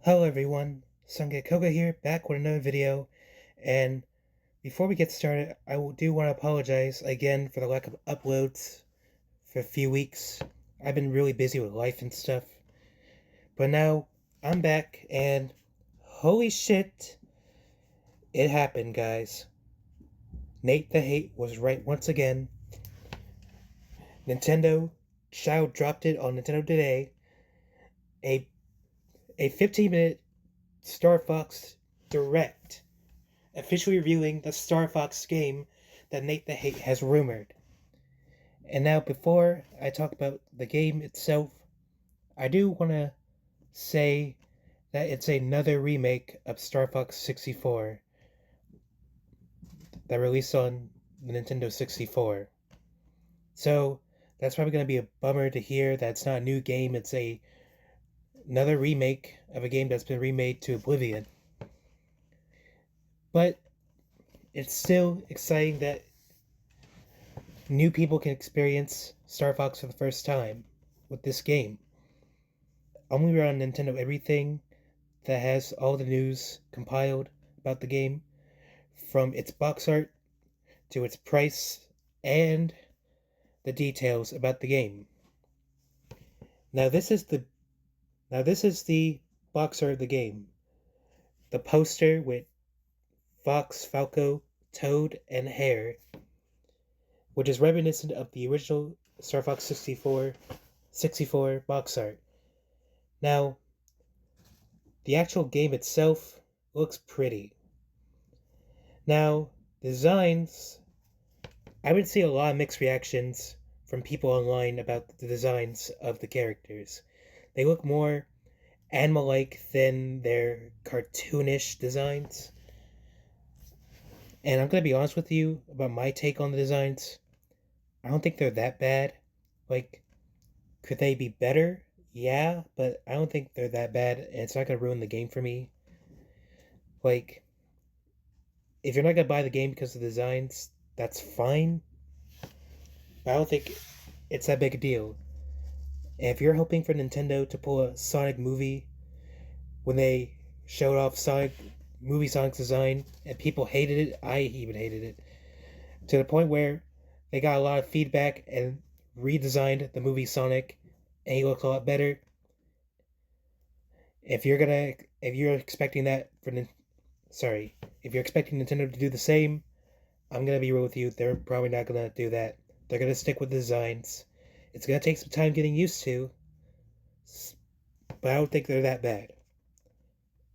Hello everyone, Koga here, back with another video, and before we get started, do want to apologize again for the lack of uploads for a few weeks. I've been really busy with life and stuff, but now I'm back, and holy shit, it happened, guys. NatetheHate was right once again. Nintendo Child dropped it on Nintendo Today, a 15-minute Star Fox Direct, officially reviewing the Star Fox game that NatetheHate has rumored. And now, before I talk about the game itself, I do want to say that it's another remake of Star Fox 64 that released on the Nintendo 64. So, that's probably going to be a bummer to hear that it's not a new game, it's another remake of a game that's been remade to oblivion. But it's still exciting that new people can experience Star Fox for the first time with this game. Only on Nintendo Everything that has all the news compiled about the game, from its box art to its price and the details about the game. Now this is the box art of the game. The poster with Fox, Falco, Toad, and Hare, which is reminiscent of the original Star Fox 64 box art. Now, the actual game itself looks pretty. Now, designs, I would see a lot of mixed reactions from people online about the designs of the characters. They look more anime-like than their cartoonish designs. And I'm going to be honest with you about my take on the designs. I don't think they're that bad. Like, could they be better? Yeah, but I don't think they're that bad, and it's not going to ruin the game for me. Like, if you're not going to buy the game because of the designs, that's fine. But I don't think it's that big a deal. And if you're hoping for Nintendo to pull a Sonic movie when they showed off Sonic's design and people hated it, I even hated it, to the point where they got a lot of feedback and redesigned the movie Sonic, and he looked a lot better. If you're expecting Nintendo to do the same, I'm gonna be real with you. They're probably not gonna do that. They're gonna stick with the designs. It's gonna take some time getting used to, but I don't think they're that bad.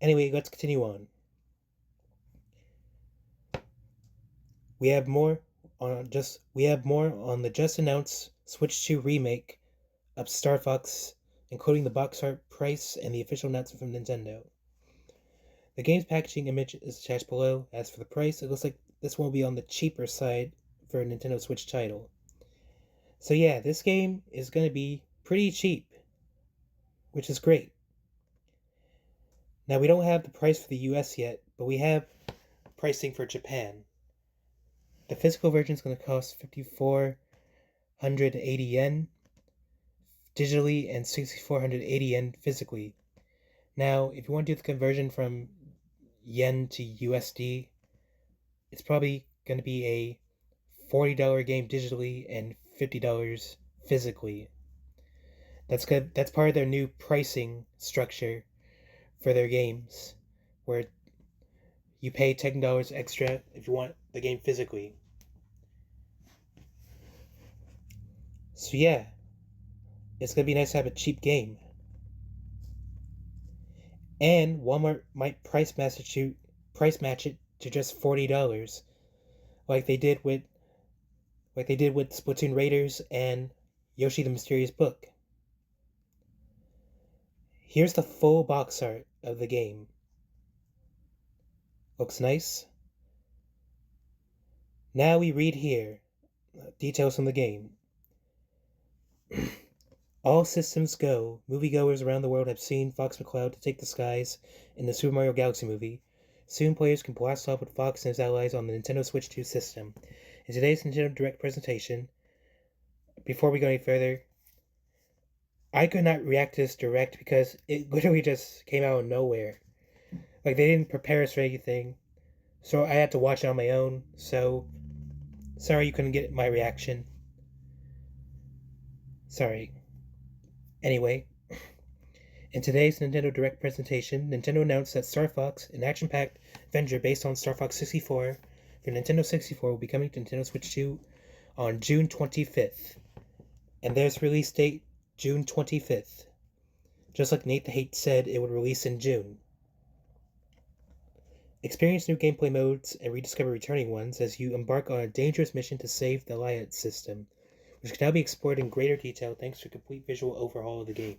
Anyway, let's continue on. We have more on the just announced Switch 2 remake of Star Fox, including the box art, price, and the official announcement from Nintendo. The game's packaging image is attached below. As for the price, it looks like this one will be on the cheaper side for a Nintendo Switch title. So yeah, this game is going to be pretty cheap, which is great. Now, we don't have the price for the US yet, but we have pricing for Japan. The physical version is going to cost 5,480 yen digitally and 6,480 yen physically. Now, if you want to do the conversion from yen to USD, it's probably going to be a $40 game digitally and $50 physically. That's good. That's part of their new pricing structure for their games, where you pay $10 extra if you want the game physically. So yeah, it's gonna be nice to have a cheap game. And Walmart might price match it to just $40, like they did with Splatoon Raiders and Yoshi the Mysterious Book. Here's the full box art of the game. Looks nice. Now we read here details from the game. All systems go. Moviegoers around the world have seen Fox McCloud to take the skies in the Super Mario Galaxy movie. Soon players can blast off with Fox and his allies on the Nintendo Switch 2 system. In today's Nintendo Direct presentation, before we go any further, I could not react to this direct because it literally just came out of nowhere. Like, they didn't prepare us for anything. So I had to watch it on my own. So, sorry you couldn't get my reaction. Sorry. Anyway, in today's Nintendo Direct presentation, Nintendo announced that Star Fox, an action-packed adventure based on Star Fox 64 for Nintendo 64, will be coming to Nintendo Switch 2 on June 25th. And there's release date June 25th. Just like NatetheHate said it would release in June. Experience new gameplay modes and rediscover returning ones as you embark on a dangerous mission to save the Alliance system, which can now be explored in greater detail thanks to a complete visual overhaul of the game.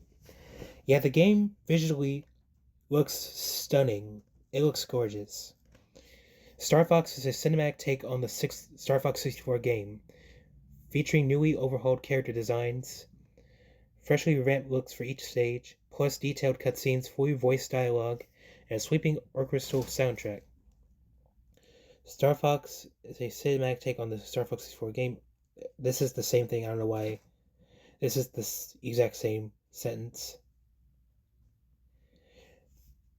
Yeah, the game visually looks stunning. It looks gorgeous. Star Fox is a cinematic take on the Star Fox 64 game, featuring newly overhauled character designs, freshly revamped looks for each stage, plus detailed cutscenes, fully voiced dialogue, and a sweeping orchestral soundtrack. Star Fox is a cinematic take on the Star Fox 64 game. This is the same thing, I don't know why. This is the exact same sentence.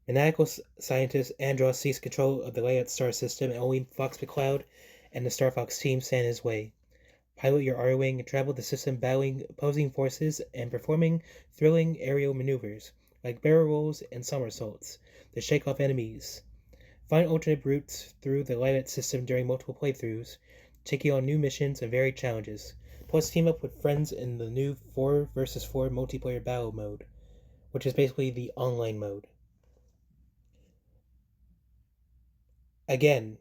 Maniacal scientist Andros seized control of the layout star system, and only Fox McCloud and the Star Fox team stand in his way. Pilot your R-Wing and travel the system battling opposing forces and performing thrilling aerial maneuvers, like barrel rolls and somersaults, to shake off enemies. Find alternate routes through the layout system during multiple playthroughs, taking on new missions and varied challenges. Plus, team up with friends in the new 4 vs 4 multiplayer battle mode, which is basically the online mode. Again,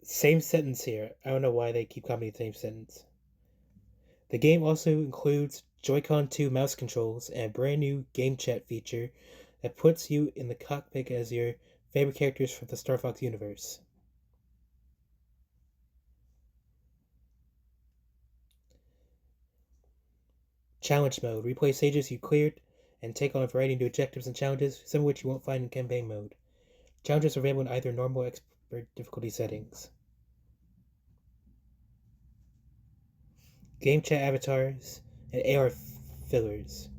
same sentence here. I don't know why they keep calling me the same sentence. The game also includes Joy-Con 2 mouse controls and a brand new game chat feature that puts you in the cockpit as your favorite characters from the Star Fox universe. Challenge mode. Replay stages you cleared and take on a variety of new objectives and challenges, some of which you won't find in campaign mode. Challenges are available in either normal or expert difficulty settings. Game chat avatars and AR filters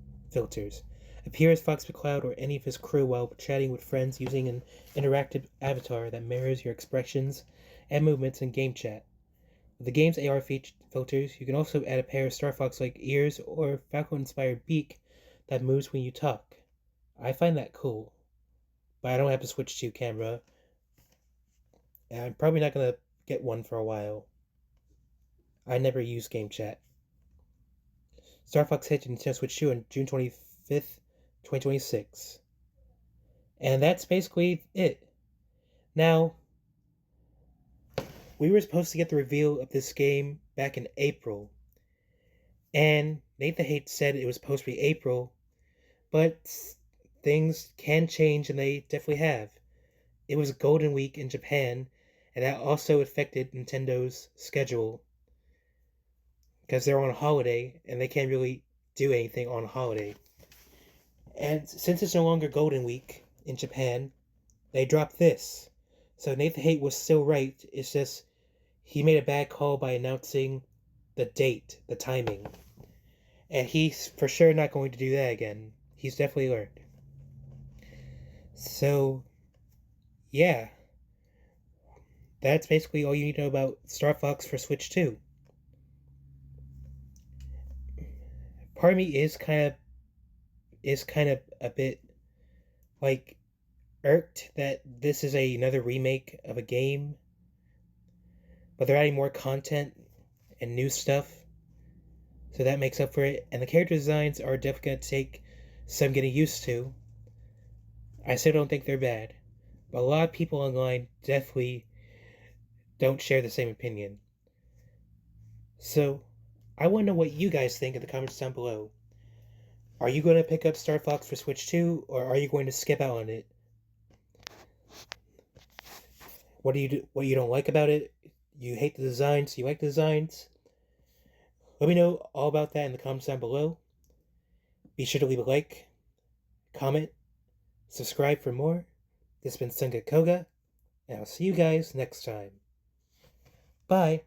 appear as Fox McCloud or any of his crew while chatting with friends using an interactive avatar that mirrors your expressions and movements in game chat. With the game's AR filters, you can also add a pair of Star Fox-like ears or Falcon-inspired beak that moves when you talk. I find that cool, but I don't have a Switch 2 camera, and I'm probably not going to get one for a while. I never use game chat. Star Fox hit Nintendo Switch 2 on June 25th, 2026. And that's basically it. Now, we were supposed to get the reveal of this game back in April. And NatetheHate said it was supposed to be April, but things can change, and they definitely have. It was Golden Week in Japan, and that also affected Nintendo's schedule. Because they're on a holiday, and they can't really do anything on a holiday. And since it's no longer Golden Week in Japan, they dropped this. So NatetheHate was still right, it's just he made a bad call by announcing the date, the timing. And he's for sure not going to do that again. He's definitely learned. So, yeah. That's basically all you need to know about Star Fox for Switch 2. Part of me is kind of a bit like irked that this is another remake of a game, but they're adding more content and new stuff, so that makes up for it. And the character designs are definitely going to take some getting used to. I still don't think they're bad, but a lot of people online definitely don't share the same opinion. So, I want to know what you guys think in the comments down below. Are you going to pick up Star Fox for Switch 2, or are you going to skip out on it? What do you don't like about it? You hate the designs? You like the designs? Let me know all about that in the comments down below. Be sure to leave a like, comment, subscribe for more. This has been Sunga Koga, and I'll see you guys next time. Bye!